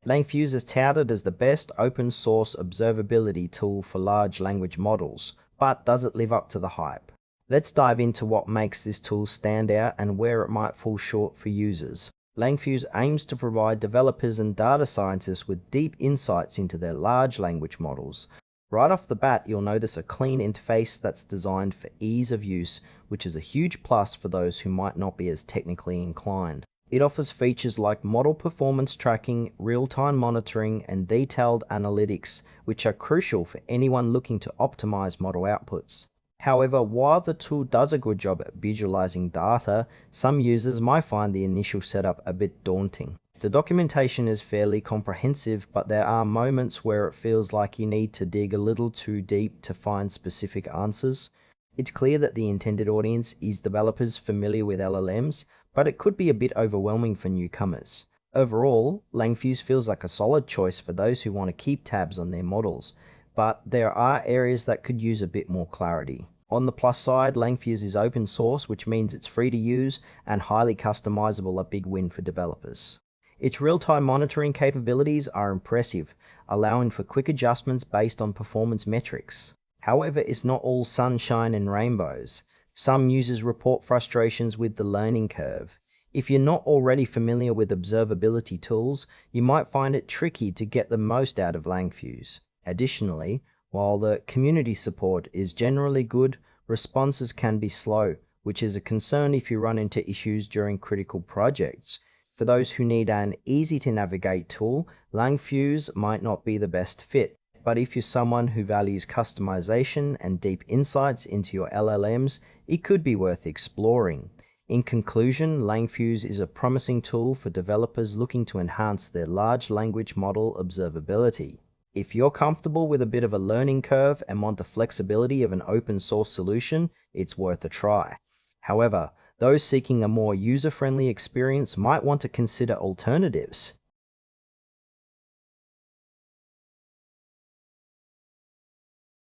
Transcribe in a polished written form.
LangFuse is touted as the best open source observability tool for large language models, but does it live up to the hype? Let's dive into what makes this tool stand out and where it might fall short for users. LangFuse aims to provide developers and data scientists with deep insights into their large language models. Right off the bat, you'll notice a clean interface that's designed for ease of use, which is a huge plus for those who might not be as technically inclined. It offers features like model performance tracking, real-time monitoring, and detailed analytics, which are crucial for anyone looking to optimize model outputs. However, while the tool does a good job at visualizing data, some users might find the initial setup a bit daunting. The documentation is fairly comprehensive, but there are moments where it feels like you need to dig a little too deep to find specific answers. It's clear that the intended audience is developers familiar with LLMs, but it could be a bit overwhelming for newcomers. Overall, LangFuse feels like a solid choice for those who want to keep tabs on their models, but there are areas that could use a bit more clarity. On the plus side, LangFuse is open source, which means it's free to use and highly customizable, a big win for developers. Its real-time monitoring capabilities are impressive, allowing for quick adjustments based on performance metrics. However, it's not all sunshine and rainbows. Some users report frustrations with the learning curve. If you're not already familiar with observability tools, you might find it tricky to get the most out of LangFuse. Additionally, while the community support is generally good, responses can be slow, which is a concern if you run into issues during critical projects. For those who need an easy-to-navigate tool, LangFuse might not be the best fit. But if you're someone who values customization and deep insights into your LLMs, it could be worth exploring. In conclusion, LangFuse is a promising tool for developers looking to enhance their large language model observability. If you're comfortable with a bit of a learning curve and want the flexibility of an open source solution, it's worth a try. However, those seeking a more user-friendly experience might want to consider alternatives.